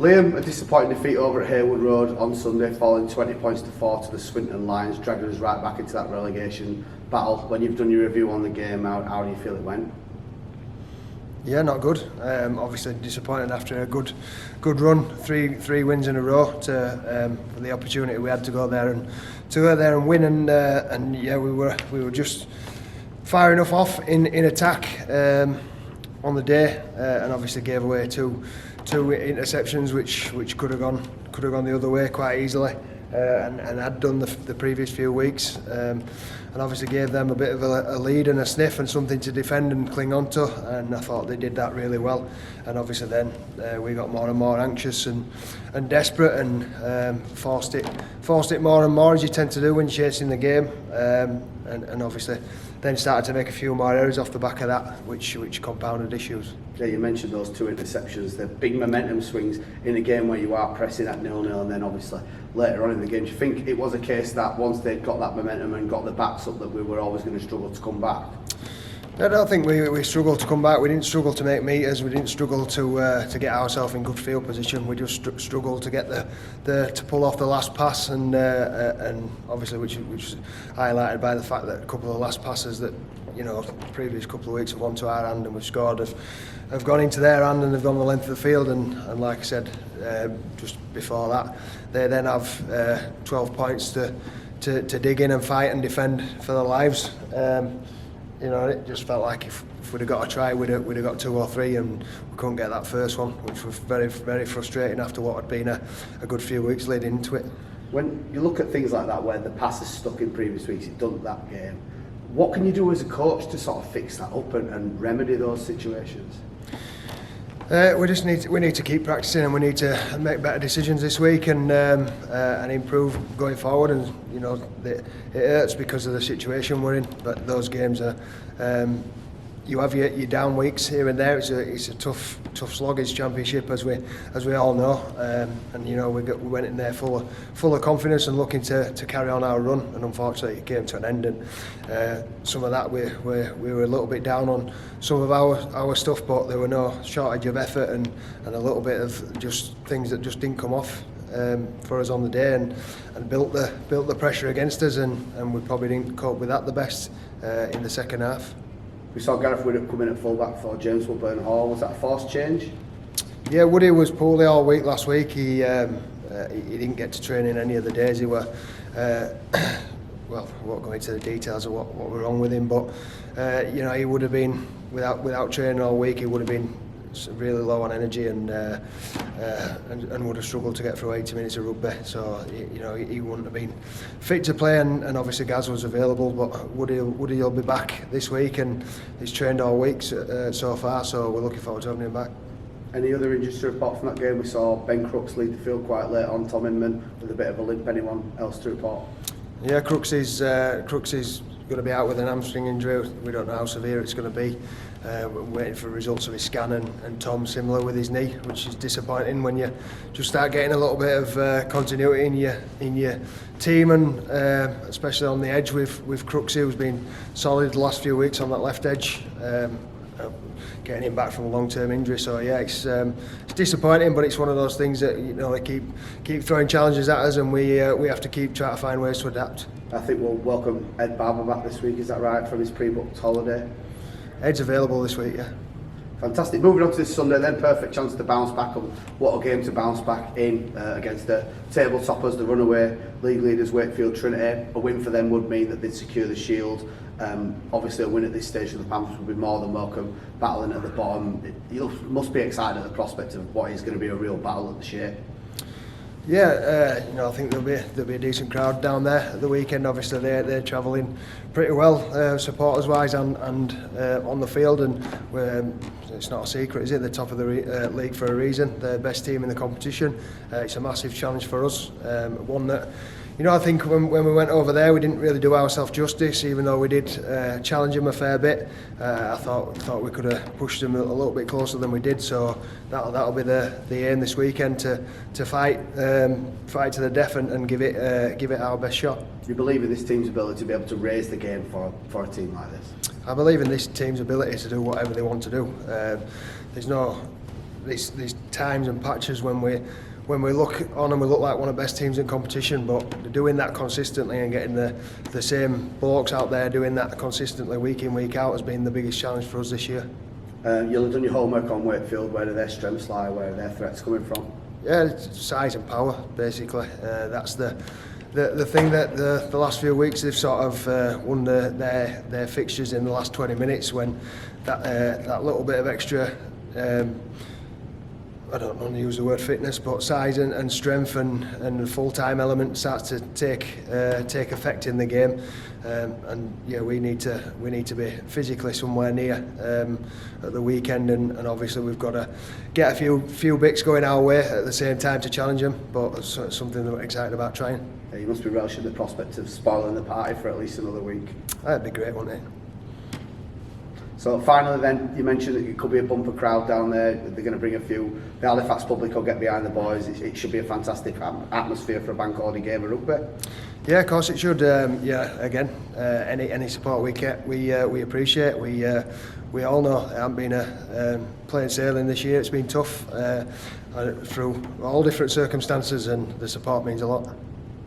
Liam, a disappointing defeat over at Haywood Road on Sunday, falling 20 points to 4 to the Swinton Lions, dragging us right back into that relegation battle. When you've done your review on the game, how do you feel it went? Yeah, not good. Obviously disappointed after a good run, three wins in a row. For the opportunity we had to go there and win, and yeah, we were just firing enough off in attack on the day, and obviously gave away two interceptions which could have gone the other way quite easily, and had done the previous few weeks, and obviously gave them a bit of a lead and a sniff and something to defend and cling on to, and I thought they did that really well. And obviously then we got more and more anxious and desperate, and forced it more and more, as you tend to do when you're chasing the game, and obviously then started to make a few more errors off the back of that, which compounded issues. Yeah, you mentioned those two interceptions, the big momentum swings in a game where you are pressing at 0-0, and then obviously later on in the game. Do you think it was a case that once they'd got that momentum and got the backs up, that we were always going to struggle to come back? I don't think we struggled to come back. We didn't struggle to make meters. We didn't struggle to get ourselves in good field position. We just struggled to get to pull off the last pass, and obviously which was highlighted by the fact that a couple of last passes that, you know, the previous couple of weeks have gone to our hand and we've scored have gone into their hand and they've gone the length of the field, and like I said just before that, they then have 12 points to dig in and fight and defend for their lives. You know, it just felt like if we'd have got a try, we'd have got 2 or 3, and we couldn't get that first one, which was very, very frustrating after what had been a good few weeks leading into it. When you look at things like that, where the pass is stuck in previous weeks, it done that game, what can you do as a coach to sort of fix that up and remedy those situations? We need to keep practicing, and we need to make better decisions this week and improve going forward. And you know, it hurts because of the situation we're in, but those games are. You have your down weeks here and there. It's a tough slog. It's championship, as we all know, and you know we went in there full of confidence and looking to carry on our run, and unfortunately it came to an end. And some of that we were a little bit down on some of our stuff, but there were no shortage of effort and a little bit of just things that just didn't come off for us on the day, and built the pressure against us, and we probably didn't cope with that the best in the second half. We saw Gareth Widdop come in at fullback for James Woodburn Hall. Was that a forced change? Yeah, Woody was poorly all week last week. He didn't get to train in any of the days. He were well, I won't go into the details of what were wrong with him, but you know, he would have been without training all week. He would have been really low on energy and would have struggled to get through 80 minutes of rugby. So you know, he wouldn't have been fit to play, and obviously Gaz was available, but Woody will be back this week, and he's trained all week so far, so we're looking forward to having him back. Any other injuries to report from that game? We saw Ben Crooks lead the field quite late on, Tom Inman with a bit of a limp. Anyone else to report? Yeah, Crooks is going to be out with an hamstring injury. We don't know how severe it's going to be. We're waiting for results of his scan, and Tom similar with his knee, which is disappointing when you just start getting a little bit of continuity in your team, and especially on the edge with Crooksy, who's been solid the last few weeks on that left edge, getting him back from a long-term injury. So yeah, it's disappointing, but it's one of those things that, you know, they keep throwing challenges at us, and we have to keep trying to find ways to adapt. I think we'll welcome Ed Barber back this week, is that right, from his pre-booked holiday? Ed's available this week, yeah. Fantastic. Moving on to this Sunday then, perfect chance to bounce back. What a game to bounce back in against the table toppers, the runaway league leaders, Wakefield Trinity. A win for them would mean that they'd secure the shield. Obviously a win at this stage for the Panthers would be more than welcome. Battling at the bottom, you must be excited at the prospect of what is going to be a real battle at the Shay. Yeah, you know, I think there'll be a decent crowd down there at the weekend. Obviously, they're travelling pretty well, supporters wise and on the field, and it's not a secret, is it? They're top of the league for a reason. They're the best team in the competition. It's a massive challenge for us. One that, you know, I think when we went over there, we didn't really do ourselves justice, even though we did challenge them a fair bit. I thought we could have pushed them a little bit closer than we did. So that'll be the aim this weekend, to fight to the death and give it our best shot. Do you believe in this team's ability to be able to raise the game for a team like this? I believe in this team's ability to do whatever they want to do. There's 10 times and patches when we look on and we look like one of the best teams in competition, but doing that consistently and getting the same blokes out there doing that consistently week in, week out has been the biggest challenge for us this year. You'll have done your homework on Wakefield. Where do their strengths lie? Where are their threats coming from? Yeah, it's size and power, basically. That's the thing that the last few weeks they've sort of won their fixtures in the last 20 minutes when that little bit of extra, I don't want to use the word fitness, but size and strength and the full-time element starts to take effect in the game, and yeah, we need to be physically somewhere near at the weekend, and obviously we've got to get a few bits going our way at the same time to challenge them, but it's something that we're excited about trying. Yeah, you must be relishing the prospect of spoiling the party for at least another week. That'd be great, wouldn't it? So finally then, you mentioned that it could be a bumper crowd down there. They're going to bring a few. The Halifax public will get behind the boys. It should be a fantastic atmosphere for a bank holiday game of rugby. Yeah, of course it should. Yeah, again, any support we get, we appreciate. We all know it hasn't been a plain sailing this year. It's been tough through all different circumstances, and the support means a lot.